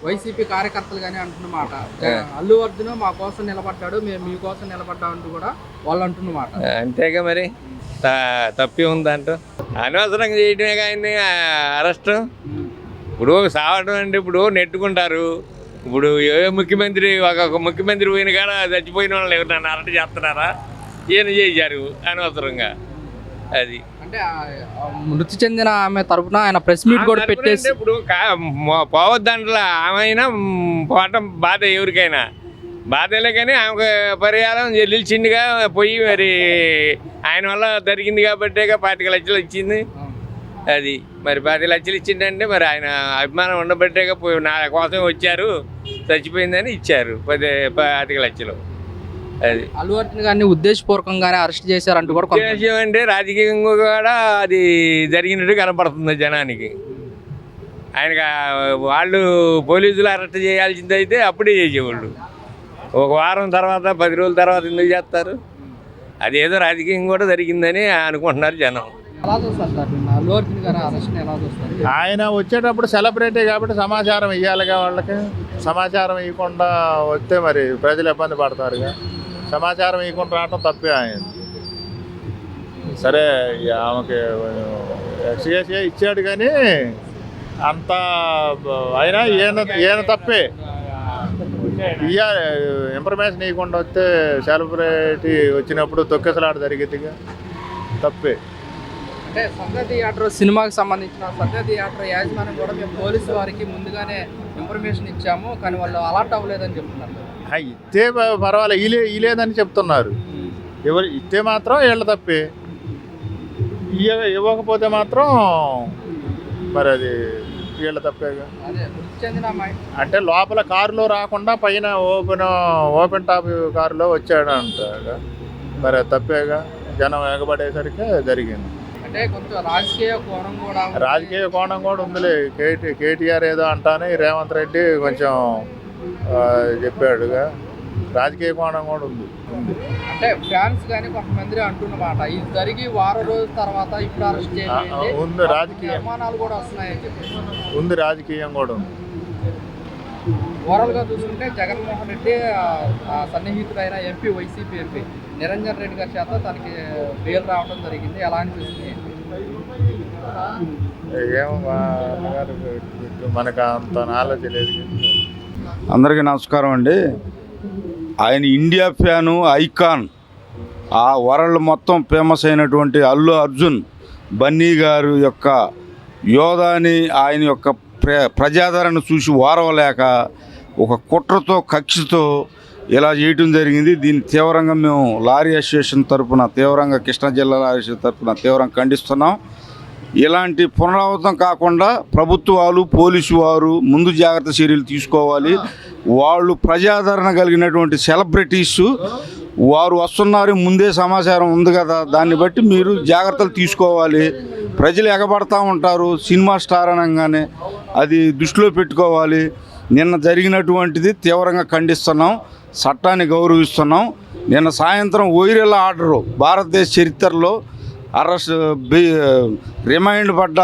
YCP కార్యకర్తలు కానీ అంటున్నమాట. అల్లు అర్జున్ మా కోసం నిలబడ్డాడు, మేము మీకోసం నిలబడ్డా అంటూ కూడా వాళ్ళు అంటున్నమాట. అంతేగా మరి తప్పి ఉందంటూ అనవసరంగా చేయడమే కానీ అరెస్ట్. ఇప్పుడు సావడం అంటే ఇప్పుడు నెట్టుకుంటారు. ఇప్పుడు ఏ ముఖ్యమంత్రి ఒక ముఖ్యమంత్రి పోయిన కాడ చచ్చిపోయిన వాళ్ళు ఎవరు అరెస్ట్ చేస్తున్నారా? ఈయన చేశారు అనవసరంగా. అది అంటే మృతి చెందిన ఆమె తరపున ఆయన ప్రెస్ మీట్ కూడా పెట్టేసి ఇప్పుడు పోవద్దంట్లా ఆమె అయినా పోవటం బాధ ఎవరికైనా బాధలే, కానీ ఆమెకు పరిహారం నిలిచిందిగా పోయి మరి ఆయన వల్ల జరిగింది కాబట్టే 25 లక్షలు ఇచ్చింది. అది మరి 10 లక్షలు ఇచ్చిందంటే మరి ఆయన అభిమానం ఉండబట్టేగా పోయి నా కోసం వచ్చారు, చచ్చిపోయిందని ఇచ్చారు 25 లక్షలు. అది అల్లు అర్జున్ గారిని ఉద్దేశపూర్వకంగానే అరెస్ట్ చేశారంటూ కూడా ఉద్దేశం అంటే రాజకీయంగా కూడా అది జరిగినట్టు కనపడుతుంది జనానికి. ఆయనకి వాళ్ళు పోలీసులు అరెస్ట్ చేయాల్సింది అయితే అప్పుడే చేసేవాళ్ళు. ఒక వారం తర్వాత 10 రోజుల తర్వాత ఎందుకు చేస్తారు? అది ఏదో రాజకీయం కూడా జరిగిందని అనుకుంటున్నారు జనం. అల్లు అర్జున్ గారు అరెస్ట్ ఎలా చూస్తారు? ఆయన వచ్చేటప్పుడు సెలబ్రిటీ కాబట్టి సమాచారం ఇవ్వాలిగా. వాళ్ళకి సమాచారం ఇవ్వకుండా వస్తే మరి ప్రజలు ఇబ్బంది పడతారుగా. సమాచారం ఇవ్వకుండా రావటం తప్పే. ఆయన సరే ఆమెకి ఎక్స్గ్రేషియా ఇచ్చాడు కానీ అంత అయినా ఈయన తప్పే. ఇన్ఫర్మేషన్ ఇవ్వకుండా వస్తే సెలబ్రిటీ వచ్చినప్పుడు తొక్కేసలాట జరిగేదిగా, తప్పే. అంటే సంధ్య థియేటర్ సినిమాకి సంబంధించిన సంధ్య థియేటర్ యాజమాన్యం కూడా మేము పోలీసు వారికి ముందుగానే ఇన్ఫర్మేషన్ ఇచ్చాము, కానీ వాళ్ళు అలర్ట్ అవ్వలేదని చెప్తున్నారు. ఇస్తే పర్వాలేదు, ఇలేదని చెప్తున్నారు. ఇస్తే మాత్రం వీళ్ళ తప్పే, ఇవ్వకపోతే మాత్రం మరి అది వీళ్ళ తప్పేగా. అంటే లోపల కారులో రాకుండా పైన ఓపెన్ టాప్ కారులో వచ్చాడంట, మరి తప్పేగా. జనం ఎగబడేసరికి జరిగింది. అంటే కొంచెం రాజకీయ కోణం కూడా ఉందిలే. కేటీఆర్ ఏదో అంటానే రేవంత్ రెడ్డి కొంచెం చెప్పాడుగా, రాజకీయ కోణం కూడా ఉంది. అంటే ఫ్యాన్స్ కానీ కొంతమంది అంటున్నమాట, ఇది జరిగి వారం రోజుల తర్వాత ఇప్పుడు అరెస్ట్ చేయాలి ఉంది. రాజకీయ అనుమానాలు కూడా వస్తున్నాయని చెప్పి ఉంది, రాజకీయం కూడా ఉంది. ఓవరాల్గా చూసుకుంటే జగన్మోహన్ రెడ్డి సన్నిహితుడైన ఎంపీ వైసీపీ ఎంపీ నిరంజన్ రెడ్డి గారి చేత తనకి బెయిల్ రావడం జరిగింది. ఎలా అనిపిస్తుంది? ఏమో మనకు అంత నాలెడ్జ్ లేదు. అందరికీ నమస్కారం అండి. ఆయన ఇండియా ఫ్యాను, ఐకాన్, ఆ వరల్డ్ మొత్తం ఫేమస్ అయినటువంటి అల్లు అర్జున్ బన్నీ గారు యొక్క యోధాని ఆయన యొక్క ప్రజాదరణ చూసి ఓరవలేక ఒక కుట్రతో కక్షతో ఇలా చేయటం జరిగింది. దీన్ని తీవ్రంగా మేము లారీ అసోసియేషన్ తరఫున తీవ్రంగా, కృష్ణా జిల్లా లారీ అసోసియేషన్ తరఫున తీవ్రంగా ఖండిస్తున్నాం. ఇలాంటి పునరావృతం కాకుండా ప్రభుత్వాలు, పోలీసు వారు ముందు జాగ్రత్త చర్యలు తీసుకోవాలి. వాళ్ళు ప్రజాదరణ కలిగినటువంటి సెలబ్రిటీసు వారు వస్తున్నారు, ముందే సమాచారం ఉంది కదా, దాన్ని బట్టి మీరు జాగ్రత్తలు తీసుకోవాలి. ప్రజలు ఎగబడతా ఉంటారు సినిమా స్టార్ అనగానే, అది దృష్టిలో పెట్టుకోవాలి. నిన్న జరిగినటువంటిది తీవ్రంగా ఖండిస్తున్నాం, చట్టాన్ని గౌరవిస్తున్నాం. నిన్న సాయంత్రం వైరల్ ఆర్డరు భారతదేశ చరిత్రలో అరెస్ట్ రిమైండ్ పడ్డ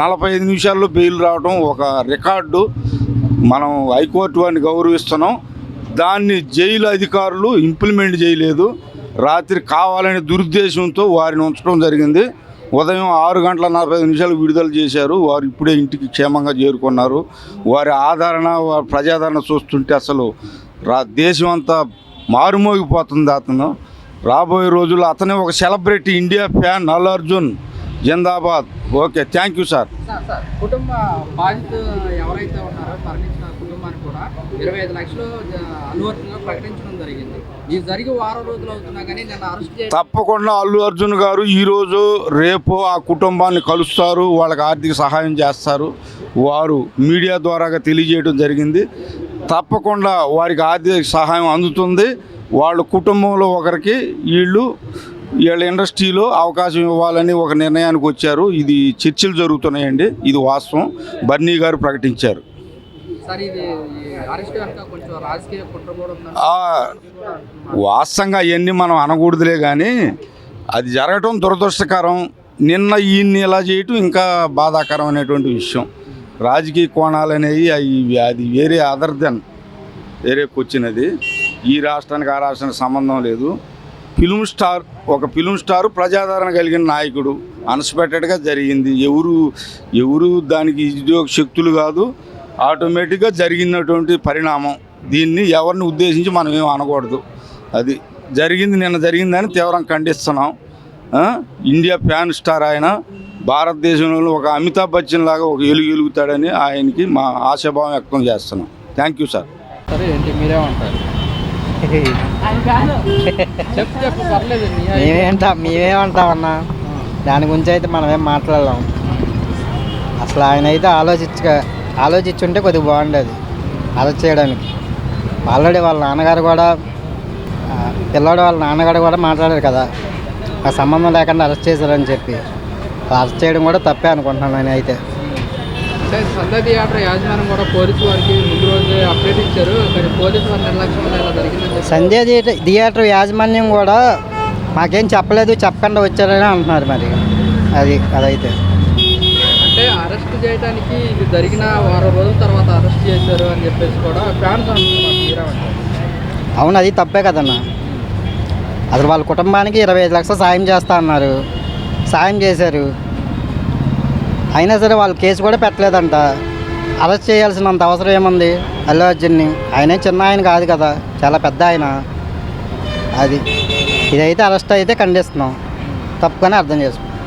45 నిమిషాల్లో బెయిల్ రావడం ఒక రికార్డు. మనం హైకోర్టు వారిని గౌరవిస్తున్నాం. దాన్ని జైలు అధికారులు ఇంప్లిమెంట్ చేయలేదు. రాత్రి కావాలనే దురుద్దేశంతో వారిని ఉంచడం జరిగింది. ఉదయం 6:45 విడుదల చేశారు. వారు ఇప్పుడే ఇంటికి క్షేమంగా చేరుకున్నారు. వారి ఆదరణ, వారి ప్రజాదరణ చూస్తుంటే అసలు దేశం అంతా మారుమోగిపోతుంది. అతను రాబోయే రోజుల్లో అతనే ఒక celebrity, India fan, Allu Arjun Zindabad. Okay, thank you sir. కుటుంబ బాధితులు ఎవరైతే ఉన్నారో మరణించిన కుటుంబానికి కూడా 25 లక్షలు అల్లు అర్జున్ ప్రకటించడం జరిగింది. ఇది జరిగి వారం రోజులు అవుతున్నా కానీ నిన్న అరెస్ట్ తప్పకుండా అల్లు అర్జున్ గారు ఈరోజు రేపు ఆ కుటుంబాన్ని కలుస్తారు, వాళ్ళకి ఆర్థిక సహాయం చేస్తారు. వారు మీడియా ద్వారాగా తెలియజేయడం జరిగింది. తప్పకుండా వారికి ఆర్థిక సహాయం అందుతుంది. వాళ్ళ కుటుంబంలో ఒకరికి వీళ్ళ ఇండస్ట్రీలో అవకాశం ఇవ్వాలని ఒక నిర్ణయానికి వచ్చారు. ఇది చర్చలు జరుగుతున్నాయండి, ఇది వాస్తవం. బన్నీ గారు ప్రకటించారు. వాస్తవంగా అవన్నీ మనం అనకూడదులే, కానీ అది జరగటం దురదృష్టకరం. నిన్న ఈయన్ని ఇలా చేయటం ఇంకా బాధాకరం అనేటువంటి విషయం. రాజకీయ కోణాలు అనేవి అది వేరే అదర్ దెన్ వేరే క్వశ్చన్. అది ఈ రాష్ట్రానికి ఆ రాష్ట్రానికి సంబంధం లేదు. ఒక ఫిల్మ్ స్టార్ ప్రజాదరణ కలిగిన నాయకుడు అన్ఎక్స్పెక్టెడ్గా జరిగింది. ఎవరు దానికి ఉద్యోగ శక్తులు కాదు, ఆటోమేటిక్గా జరిగినటువంటి పరిణామం. దీన్ని ఎవరిని ఉద్దేశించి మనం ఏం అనకూడదు. అది నిన్న జరిగిందని తీవ్రంగా ఖండిస్తున్నాం. ఇండియా ఫ్యాన్ స్టార్ ఆయన, భారతదేశంలో ఒక అమితాబ్ బచ్చన్ లాగా ఒక వెలుగుతాడని ఆయనకి మా ఆశాభావం వ్యక్తం చేస్తున్నాం. Thank you sir. సరే ఏంటి మీరేమంటారు? చెప్పు పర్లేదు. మేమేమంటామన్నా, దాని గురించి అయితే మనం ఏం మాట్లాడలేం. అసలు ఆయన అయితే ఆలోచించుంటే కొద్దిగా బాగుండేది అరెస్ట్ చేయడానికి. ఆల్రెడీ వాళ్ళ నాన్నగారు కూడా, పిల్లవాడు వాళ్ళ నాన్నగారు కూడా మాట్లాడారు కదా, ఆ సంబంధం లేకుండా అరెస్ట్ చేశారని చెప్పి. అరెస్ట్ చేయడం కూడా తప్పే అనుకుంటున్నాను నేను అయితే. అంటే సంధ్య థియేటర్ యాజమాన్యం కూడా పోలీసు వారికి ముందు రోజే అప్డేట్ ఇచ్చారు, కానీ పోలీసు వారి నిర్లక్ష్యం వల్ల ఇలా జరిగిందని. సంధ్య థియేటర్ యాజమాన్యం కూడా మాకేం చెప్పలేదు, చెప్పకుండా వచ్చారని అంటున్నారు. మరి అదైతే అంటే అరెస్ట్ చేయడానికి ఇది జరిగిన వారం రోజుల తర్వాత అరెస్ట్ చేశారు అని చెప్పేసి కూడా ఫ్యాన్స్ అంటున్నారు. అవును, అది తప్పే కదన్నా. అసలు వాళ్ళ కుటుంబానికి 25 లక్షలు సాయం చేస్తా అన్నారు, సాయం చేశారు. అయినా సరే వాళ్ళు కేసు కూడా పెట్టలేదంట. అరెస్ట్ చేయాల్సినంత అవసరం ఏముంది అల్లు అర్జున్ని? ఆయనే చిన్న ఆయన కాదు కదా, చాలా పెద్ద ఆయన. ఇదైతే అరెస్ట్ అయితే ఖండిస్తున్నాం, తప్పుగానే అర్థం చేసుకున్నాం.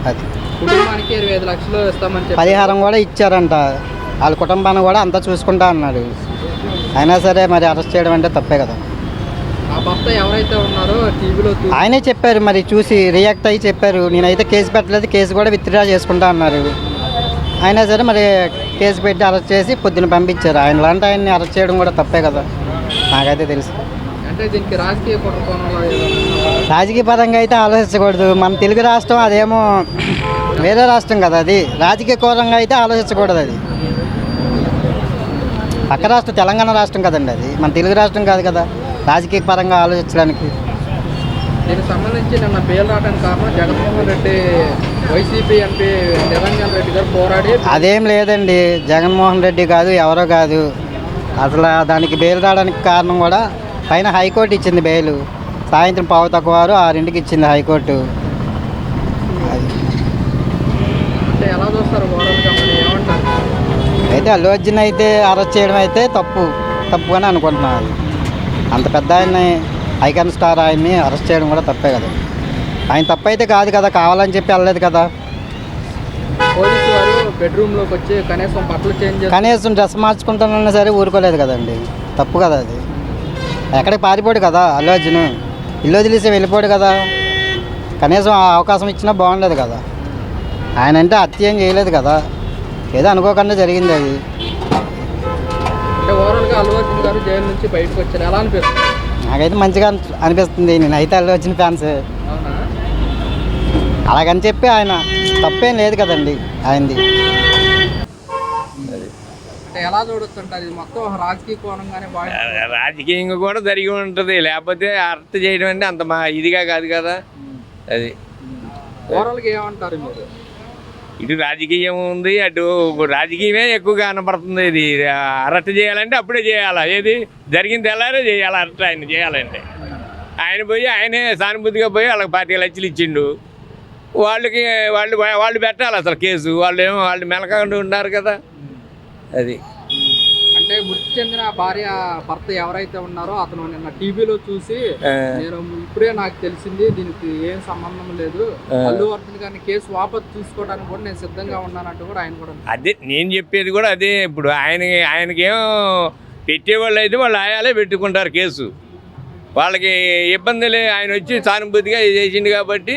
అది కుటుంబానికి 25 లక్షలు ఇస్తామని చెప్పి పరిహారం కూడా ఇచ్చారంట. వాళ్ళ కుటుంబాన్ని కూడా అంతా చూసుకుంటా అన్నారు. అయినా సరే మరి అరెస్ట్ చేయడం అంటే తప్పే కదా. ఆ భర్త ఎవరైతే ఉన్నారో టీవీలో ఆయనే చెప్పారు, మరి చూసి రియాక్ట్ అయ్యి చెప్పారు, నేనైతే కేసు పెట్టలేదు, కేసు కూడా విత్డ్రా చేసుకుంటా అన్నారు. అయినా సరే మరి కేసు పెట్టి అరెస్ట్ చేసి పొద్దున పంపించారు. లాంటి ఆయన్ని అరెస్ట్ చేయడం కూడా తప్పే కదా, నాకైతే తెలుసు. అంటే దీనికి రాజకీయ రాజకీయ పరంగా అయితే ఆలోచించకూడదు. మన తెలుగు రాష్ట్రం, అదేమో వేరే రాష్ట్రం కదా. అది రాజకీయ కోణంగా అయితే ఆలోచించకూడదు. అది పక్క రాష్ట్రం, తెలంగాణ రాష్ట్రం కదండి, అది మన తెలుగు రాష్ట్రం కాదు కదా రాజకీయ పరంగా ఆలోచించడానికి. దీనికి సంబంధించి నిన్న బెయిల్ రావడానికి కారణం జగన్మోహన్ రెడ్డి, వైసీపీ ఎంపీ నిరంజన్ రెడ్డి గారు పోరాడి. అదేం లేదండి, జగన్మోహన్ రెడ్డి కాదు, ఎవరో కాదు. అసలు దానికి బెయిల్ రావడానికి కారణం కూడా పైన హైకోర్టు ఇచ్చింది బెయిల్. సాయంత్రం 5:15 ఇచ్చింది హైకోర్టు. అంటే ఎలా చూస్తారు ఓవరాల్గా, ఏమంటారు? అయితే అల్లు అర్జున్ అయితే అరెస్ట్ చేయడం అయితే తప్పుగానే అనుకుంటున్నాను. అంత పెద్ద ఆయన్ని, ఐకాన్ స్టార్ ఆయన్ని అరెస్ట్ చేయడం కూడా తప్పే కదా. ఆయన తప్పు అయితే కాదు కదా, కావాలని చెప్పి వెళ్ళలేదు కదా. పోలీసు వారు బెడ్రూమ్లోకి వచ్చి కనీసం బట్టలు చేంజ్ చేసి, కనీసం డ్రెస్ మార్చుకుంటానన్నా సరే ఊరుకోలేదు కదండి, తప్పు కదా అది. ఎక్కడికి పారిపోడు కదా అల్లు అర్జున్, ఇల్లు వదిలేసి వెళ్ళిపోడు కదా. కనీసం ఆ అవకాశం ఇచ్చినా బాగుండేది కదా. ఆయన అంటే హత్య ఏం చేయలేదు కదా, ఏదో అనుకోకుండా జరిగింది అది. అంటే ఓవరాల్గా అల్లు అర్జున్ గారు జైలు నుంచి బయటకు వచ్చారు, ఎలా అనిపిస్తుంది? నాకైతే మంచిగా అనిపిస్తుంది. నేనైతే అల్లు అర్జున్ ఫ్యాన్స్. అవునా? అలాగని చెప్పి ఆయన తప్పేం లేదు కదండి ఆయనది. అంటే ఎలా చూడొచ్చు అంటారు? ఇది మొత్తం రాజకీయ కోణంగానే రాజకీయంగా కూడా జరిగి ఉంటుంది, లేకపోతే అరెస్ట్ చేయడం అంటే అంత ఇదిగా కాదు కదా. అది ఓవరాల్గా ఏమంటారు మీరు? ఇటు రాజకీయం ఉంది, అటు రాజకీయమే ఎక్కువగా కనపడుతుంది. ఇది అరెస్ట్ చేయాలంటే అప్పుడే చేయాలా, ఏది జరిగింది ఎలానే చేయాలి. అరెస్ట్ ఆయన చేయాలంటే ఆయన పోయి ఆయనే సానుభూతిగా పోయి వాళ్ళకి 25 లక్షలు ఇచ్చిండు. వాళ్ళు పెట్టాలి అసలు కేసు. వాళ్ళు మెలకంటూ ఉన్నారు కదా. అది అంటే మృతి చెందిన భార్య భర్త ఎవరైతే ఉన్నారో అతను నిన్న టీవీలో చూసి, నేను ఇప్పుడే నాకు తెలిసింది, దీనికి ఏం సంబంధం లేదు, అల్లు అర్జున్ గారిని కేసు వాపసు తీసుకోవడానికి కూడా నేను సిద్ధంగా ఉన్నానంటూ కూడా ఆయన కూడా. అదే నేను చెప్పేది కూడా అదే. ఇప్పుడు ఆయనకేమో పెట్టేవాళ్ళు అయితే వాళ్ళు ఆయాలే పెట్టుకుంటారు కేసు. వాళ్ళకి ఇబ్బంది లేదు, ఆయన వచ్చి సానుభూతిగా చేసిండు కాబట్టి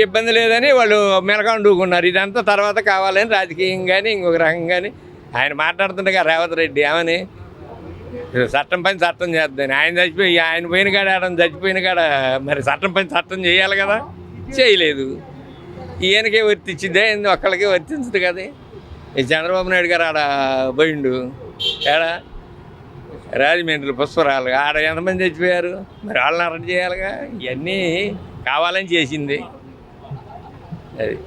ఇబ్బంది లేదని వాళ్ళు మెలకండుకున్నారు. ఇదంతా తర్వాత కావాలని రాజకీయం కానీ ఇంకొక రకం కానీ ఆయన మాట్లాడుతుండగా రేవంత్ రెడ్డి ఏమని చట్టం పని చట్టం చేద్దని. ఆయన పోయిన కాడ చచ్చిపోయిన కాడ మరి చట్టం పని చట్టం చేయాలి కదా, చేయలేదు. ఈయనకే వర్తించిద్దే, ఒక్కళ్ళకే వర్తించదు కదా. ఈ చంద్రబాబు నాయుడు గారు ఆడ పోయిండు, ఏడా రాజమండ్రి పుష్పరాలు, ఆడ ఎంతమంది చచ్చిపోయారు, మరి వాళ్ళని అరెస్ట్ చేయాలిగా. ఇవన్నీ కావాలని చేసింది అది.